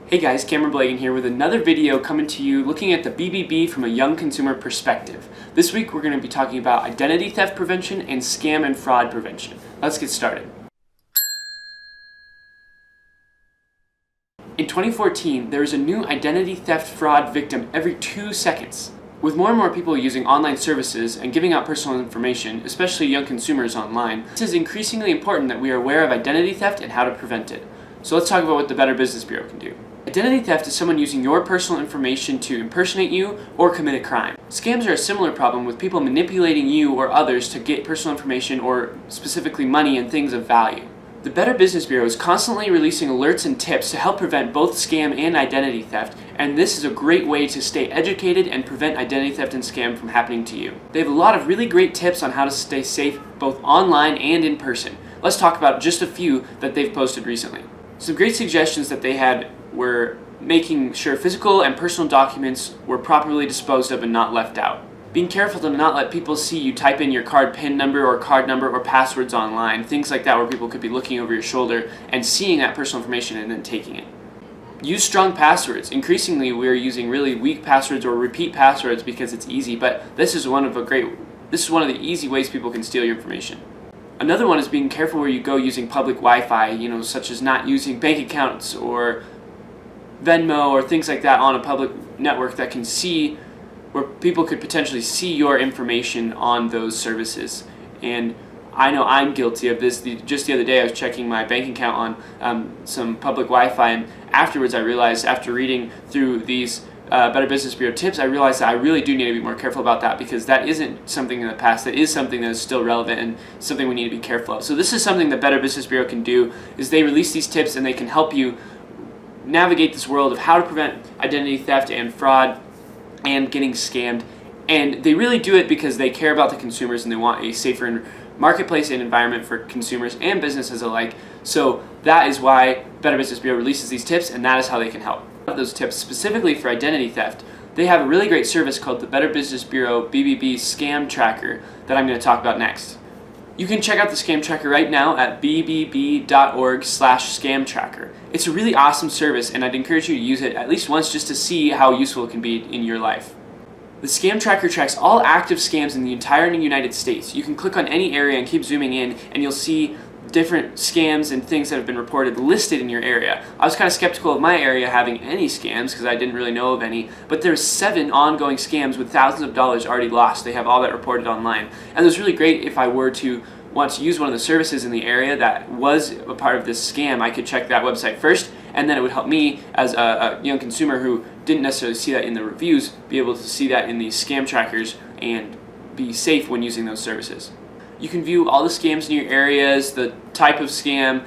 Hey guys, Cameron Blagan here with another video coming to you looking at the BBB from a young consumer perspective. This week we're going to be talking about identity theft prevention and scam and fraud prevention. Let's get started. In 2014, there was a new identity theft fraud victim every 2 seconds. With more and more people using online services and giving out personal information, especially young consumers online, it is increasingly important that we are aware of identity theft and how to prevent it. So let's talk about what the Better Business Bureau can do. Identity theft is someone using your personal information to impersonate you or commit a crime. Scams are a similar problem with people manipulating you or others to get personal information or specifically money and things of value. The Better Business Bureau is constantly releasing alerts and tips to help prevent both scam and identity theft, and this is a great way to stay educated and prevent identity theft and scam from happening to you. They have a lot of really great tips on how to stay safe both online and in person. Let's talk about just a few that they've posted recently. Some great suggestions that they had were making sure physical and personal documents were properly disposed of and not left out. Being careful to not let people see you type in your card PIN number or card number or passwords online, things like that where people could be looking over your shoulder and seeing that personal information and then taking it. Use strong passwords. Increasingly we are using really weak passwords or repeat passwords because it's easy, but this is one of the easy ways people can steal your information. Another one is being careful where you go using public Wi-Fi, such as not using bank accounts or Venmo or things like that on a public network that can see where people could potentially see your information on those services. And I know I'm guilty of this. Just the other day I was checking my bank account on some public Wi-Fi, and afterwards I realized, after reading through these Better Business Bureau tips, I realized that I really do need to be more careful about that, because that isn't something in the past, that is something that is still relevant and something we need to be careful of. So this is something that Better Business Bureau can do, is they release these tips and they can help you navigate this world of how to prevent identity theft and fraud and getting scammed. And they really do it because they care about the consumers and they want a safer marketplace and environment for consumers and businesses alike. So that is why Better Business Bureau releases these tips, and that is how they can help. Those tips specifically for identity theft, they have a really great service called the Better Business Bureau BBB Scam Tracker that I'm going to talk about next. You can check out the Scam Tracker right now at bbb.org/scamtracker. It's a really awesome service, and I'd encourage you to use it at least once just to see how useful it can be in your life. The Scam Tracker tracks all active scams in the entire United States. You can click on any area and keep zooming in, and you'll see different scams and things that have been reported listed in your area. I was kind of skeptical of my area having any scams because I didn't really know of any, but there's 7 ongoing scams with thousands of dollars already lost. They have all that reported online, and it was really great. If I were to want to use one of the services in the area that was a part of this scam, I could check that website first, and then it would help me as a young consumer who didn't necessarily see that in the reviews be able to see that in these scam trackers and be safe when using those services. You can view all the scams in your areas, the type of scam,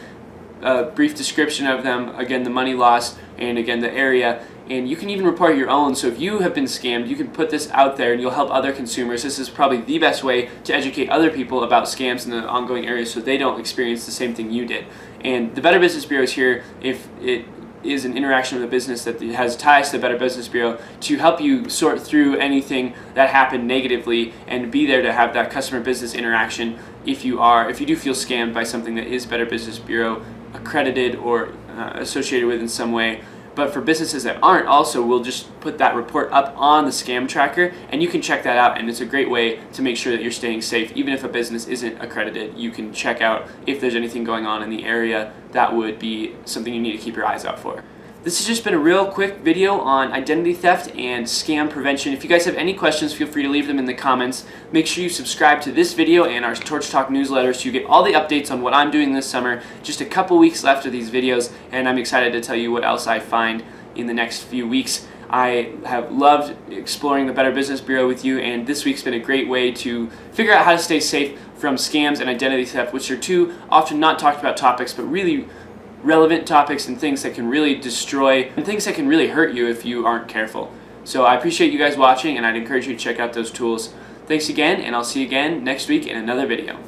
a brief description of them, again the money lost, and again the area, and you can even report your own. So if you have been scammed, you can put this out there and you'll help other consumers. This is probably the best way to educate other people about scams in the ongoing areas so they don't experience the same thing you did. And the Better Business Bureau is here, if it is an interaction with a business that has ties to the Better Business Bureau, to help you sort through anything that happened negatively and be there to have that customer business interaction if you do feel scammed by something that is Better Business Bureau accredited or associated with in some way. But for businesses that aren't, also we'll just put that report up on the Scam Tracker, and you can check that out, and it's a great way to make sure that you're staying safe. Even if a business isn't accredited, you can check out if there's anything going on in the area that would be something you need to keep your eyes out for. This has just been a real quick video on identity theft and scam prevention. If you guys have any questions, feel free to leave them in the comments. Make sure you subscribe to this video and our Torch Talk newsletter so you get all the updates on what I'm doing this summer. Just a couple weeks left of these videos, and I'm excited to tell you what else I find in the next few weeks. I have loved exploring the Better Business Bureau with you, and this week's been a great way to figure out how to stay safe from scams and identity theft, which are two often not talked about topics, but really relevant topics and things that can really destroy and things that can really hurt you if you aren't careful. So I appreciate you guys watching, and I'd encourage you to check out those tools. Thanks again, and I'll see you again next week in another video.